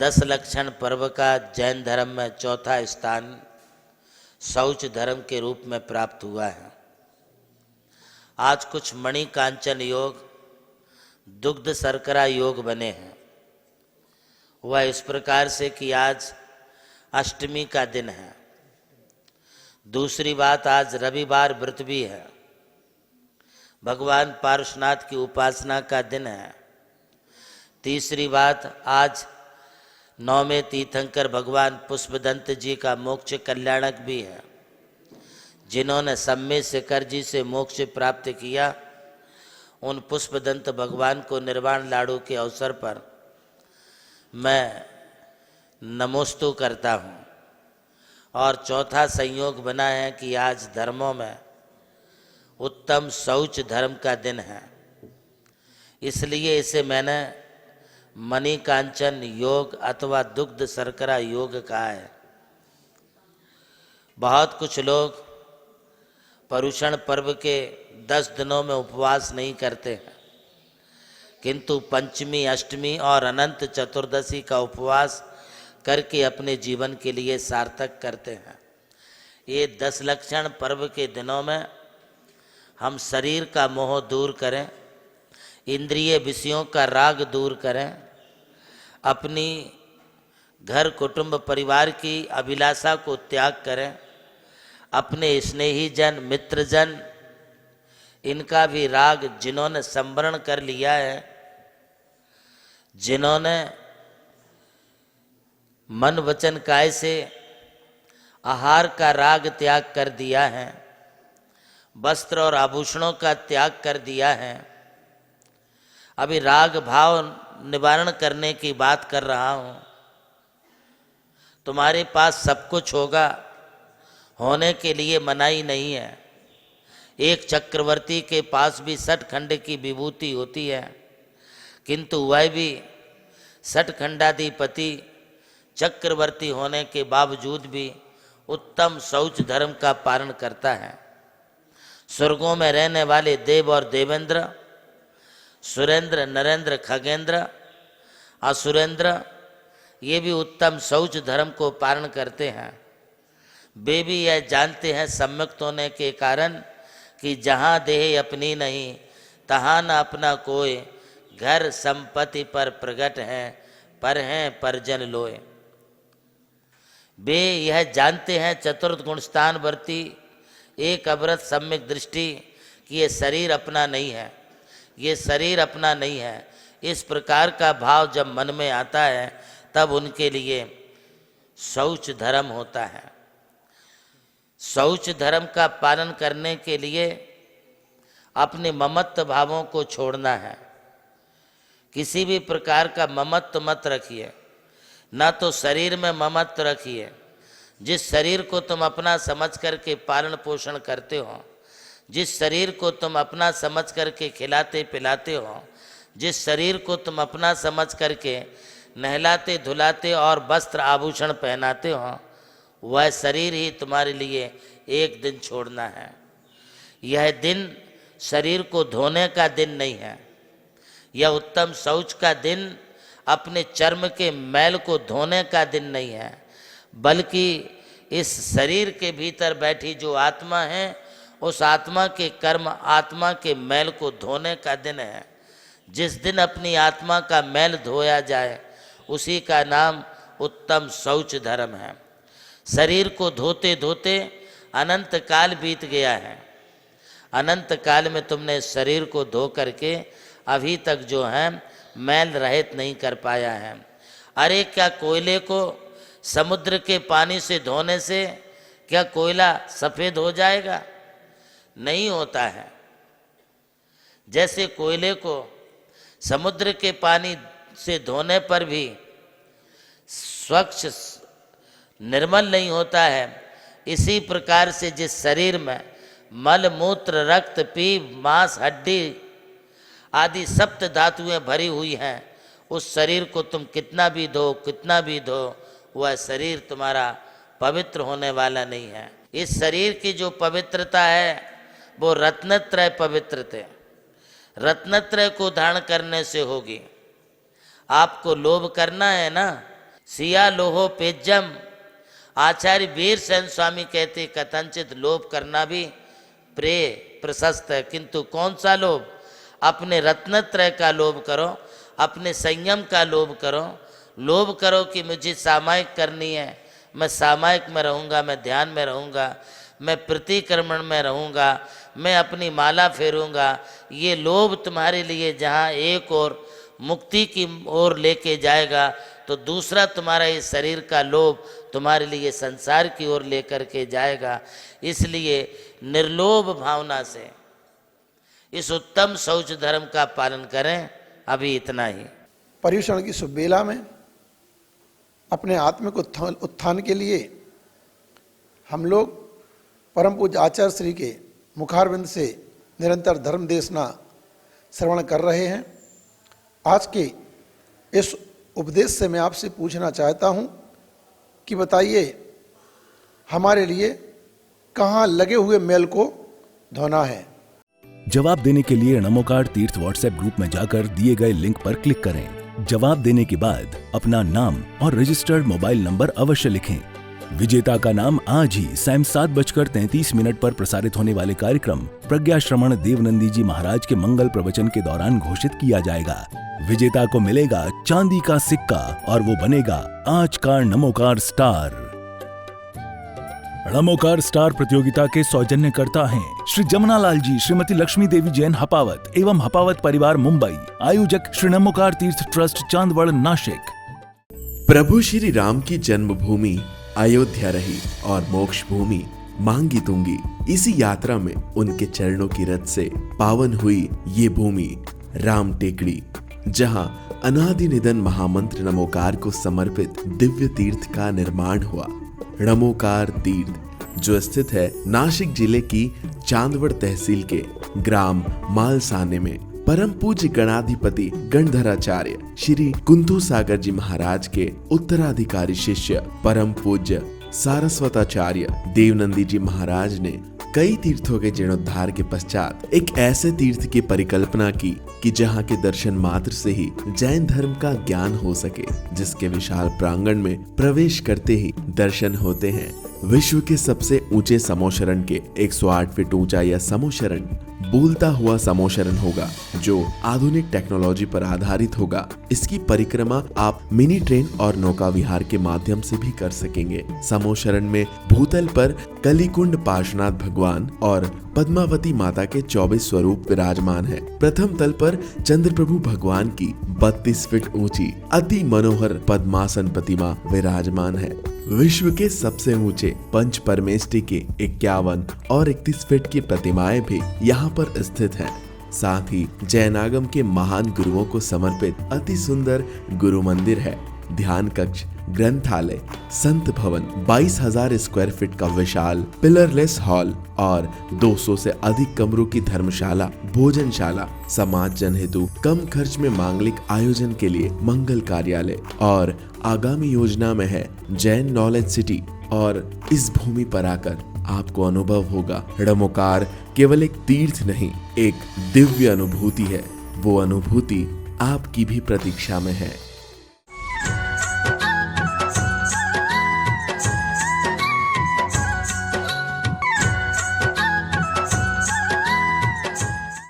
10 लक्षण पर्व का जैन धर्म में चौथा स्थान शौच धर्म के रूप में प्राप्त हुआ है। आज कुछ मणि कांचन योग, दुग्ध शर्करा योग बने हैं। वह इस प्रकार से कि आज अष्टमी का दिन है। दूसरी बात, आज रविवार व्रत भी है। भगवान पार्श्वनाथ की उपासना का दिन है। तीसरी बात, आज नौवें तीर्थंकर भगवान पुष्पदंत जी का मोक्ष कल्याणक भी है। जिन्होंने सम्मे शिखर जी से मोक्ष प्राप्त किया, उन पुष्पदंत भगवान को निर्वाण लाडू के अवसर पर मैं नमोस्तु करता हूँ। और चौथा संयोग बना है कि आज धर्मों में उत्तम शौच धर्म का दिन है, इसलिए इसे मैंने मणि कांचन योग अथवा दुग्ध शर्करा योग कहा है। बहुत कुछ लोग पर्युषण पर्व के 10 दिनों में उपवास नहीं करते हैं, किंतु पंचमी, अष्टमी और अनंत चतुर्दशी का उपवास करके अपने जीवन के लिए सार्थक करते हैं। ये 10 लक्षण पर्व के दिनों में हम शरीर का मोह दूर करें, इंद्रिय विषयों का राग दूर करें, अपनी घर कुटुंब परिवार की अभिलाषा को त्याग करें, अपने स्नेही जन मित्रजन इनका भी राग जिन्होंने संवरण कर लिया है, जिन्होंने मन वचन काय से आहार का राग त्याग कर दिया है, वस्त्र और आभूषणों का त्याग कर दिया है। अभी राग भाव निवारण करने की बात कर रहा हूँ। तुम्हारे पास सब कुछ होगा, होने के लिए मनाही नहीं है। एक चक्रवर्ती के पास भी 60 खंड की विभूति होती है, किंतु वह भी 60 खंडाधिपति चक्रवर्ती होने के बावजूद भी उत्तम शौच धर्म का पालन करता है। स्वर्गों में रहने वाले देव और देवेंद्र, सुरेंद्र, नरेंद्र, खगेंद्र, असुरेंद्र, ये भी उत्तम शौच धर्म को पालन करते हैं। वे भी यह जानते हैं सम्यक्त होने के कारण कि जहाँ देह अपनी नहीं, तहाँ न अपना कोई, घर संपत्ति पर प्रगट हैं, पर हैं परजन लोए। वे यह जानते हैं चतुर्थ गुण स्थान वर्ती एक अवरत सम्यक दृष्टि कि ये शरीर अपना नहीं है, ये शरीर अपना नहीं है। इस प्रकार का भाव जब मन में आता है, तब उनके लिए शौच धर्म होता है। शौच धर्म का पालन करने के लिए अपने ममत्व भावों को छोड़ना है। किसी भी प्रकार का ममत्व मत रखिए, ना तो शरीर में ममत्व रखिए। जिस शरीर को तुम अपना समझ करके पालन पोषण करते हो, जिस शरीर को तुम अपना समझ करके खिलाते पिलाते हो, जिस शरीर को तुम अपना समझ करके नहलाते धुलाते और वस्त्र आभूषण पहनाते हो, वह शरीर ही तुम्हारे लिए एक दिन छोड़ना है। यह दिन शरीर को धोने का दिन नहीं है। यह उत्तम शौच का दिन अपने चर्म के मैल को धोने का दिन नहीं है, बल्कि इस शरीर के भीतर बैठी जो आत्मा है, उस आत्मा के कर्म, आत्मा के मैल को धोने का दिन है। जिस दिन अपनी आत्मा का मैल धोया जाए, उसी का नाम उत्तम शौच धर्म है। शरीर को धोते धोते अनंत काल बीत गया है। अनंत काल में तुमने शरीर को धो करके अभी तक जो है मैल रहित नहीं कर पाया है। अरे क्या कोयले को समुद्र के पानी से धोने से क्या कोयला सफ़ेद हो जाएगा? नहीं होता है। जैसे कोयले को समुद्र के पानी से धोने पर भी स्वच्छ निर्मल नहीं होता है, इसी प्रकार से जिस शरीर में मल मूत्र रक्त पीप मांस हड्डी आदि सप्त धातुएं भरी हुई हैं, उस शरीर को तुम कितना भी धो कितना भी धो, वह शरीर तुम्हारा पवित्र होने वाला नहीं है। इस शरीर की जो पवित्रता है वो रत्नत्रय पवित्रता, रत्नत्रय को धारण करने से होगी। आपको लोभ करना है ना सिया लोहो पेज्जम। आचार्य वीर सेन स्वामी कहते कथनचित लोभ करना भी प्रेय प्रशस्त है, किंतु कौन सा लोभ? अपने रत्नत्रय का लोभ करो, अपने संयम का लोभ करो। लोभ करो कि मुझे सामायिक करनी है, मैं सामायिक में रहूँगा, मैं ध्यान में रहूँगा, मैं प्रतिक्रमण में रहूँगा, मैं अपनी माला फेरूँगा। ये लोभ तुम्हारे लिए जहाँ एक और मुक्ति की ओर लेके जाएगा, तो दूसरा तुम्हारा इस शरीर का लोभ तुम्हारे लिए संसार की ओर लेकर के जाएगा। इसलिए निर्लोभ भावना से इस उत्तम शौच धर्म का पालन करें। अभी इतना ही। पर्युषण की शुभ बेला में अपने आत्मिक उत्थान के लिए हम लोग परम पूज्य आचार्य श्री के मुखारविंद से निरंतर धर्म देशना श्रवण कर रहे हैं। आज के इस उपदेश से मैं आपसे पूछना चाहता हूं कि बताइए, हमारे लिए कहाँ लगे हुए मेल को धोना है? जवाब देने के लिए नमोकार तीर्थ व्हाट्सएप ग्रुप में जाकर दिए गए लिंक पर क्लिक करें। जवाब देने के बाद अपना नाम और रजिस्टर्ड मोबाइल नंबर अवश्य लिखें। विजेता का नाम आज ही शाम 7:33 पर प्रसारित होने वाले कार्यक्रम प्रज्ञा श्रवण देवनंदी जी महाराज के मंगल प्रवचन के दौरान घोषित किया जाएगा। विजेता को मिलेगा चांदी का सिक्का और वो बनेगा आज का नमोकार स्टार। नमोकार स्टार प्रतियोगिता के सौजन्यकर्ता हैं श्री जमुनालाल जी, श्रीमती लक्ष्मी देवी जैन हपावत एवं हपावत परिवार मुंबई। आयोजक श्री नमोकार तीर्थ ट्रस्ट चांदवड़ नासिक। प्रभु श्री राम की जन्मभूमि अयोध्या रही और मोक्ष भूमि मांगी तुंगी। इसी यात्रा में उनके चरणों की रथ से पावन हुई ये भूमि राम टेकड़ी, जहां अनादि निधन महामंत्र नमोकार को समर्पित दिव्य तीर्थ का निर्माण हुआ। नमोकार तीर्थ जो स्थित है नासिक जिले की चांदवड़ तहसील के ग्राम मालसाने में, परम पूज्य गणाधिपति गणधराचार्य श्री कुंतु सागर जी महाराज के उत्तराधिकारी शिष्य परम पूज्य सारस्वताचार्य देवनंदी जी महाराज ने कई तीर्थों के जीर्णोद्धार के पश्चात एक ऐसे तीर्थ की परिकल्पना की कि जहाँ के दर्शन मात्र से ही जैन धर्म का ज्ञान हो सके, जिसके विशाल प्रांगण में प्रवेश करते ही दर्शन होते हैं विश्व के सबसे ऊंचे समोशरण के 108 फीट ऊंचा यह समोशरण बोलता हुआ समोशरण होगा, जो आधुनिक टेक्नोलॉजी पर आधारित होगा। इसकी परिक्रमा आप मिनी ट्रेन और नौका विहार के माध्यम से भी कर सकेंगे। समोशरण में भूतल पर कलिकुंड पार्श्वनाथ भगवान और पद्मावती माता के 24 स्वरूप विराजमान है। प्रथम तल पर चंद्र प्रभु भगवान की 32 फीट ऊंची अति मनोहर पद्मासन प्रतिमा विराजमान है। विश्व के सबसे ऊंचे पंच परमेष्टि के 51 और 31 फीट की प्रतिमाएं भी यहाँ पर स्थित हैं। साथ ही जैनागम के महान गुरुओं को समर्पित अति सुंदर गुरु मंदिर है। ध्यान कक्ष, ग्रंथालय, संत भवन, 22,000 स्क्वायर फीट का विशाल पिलरलेस हॉल और 200 से अधिक कमरों की धर्मशाला, भोजनशाला, समाज जन हेतु कम खर्च में मांगलिक आयोजन के लिए मंगल कार्यालय और आगामी योजना में है जैन नॉलेज सिटी। और इस भूमि पर आकर आपको अनुभव होगा नमोकार केवल एक तीर्थ नहीं, एक दिव्य अनुभूति है। वो अनुभूति आपकी भी प्रतीक्षा में है।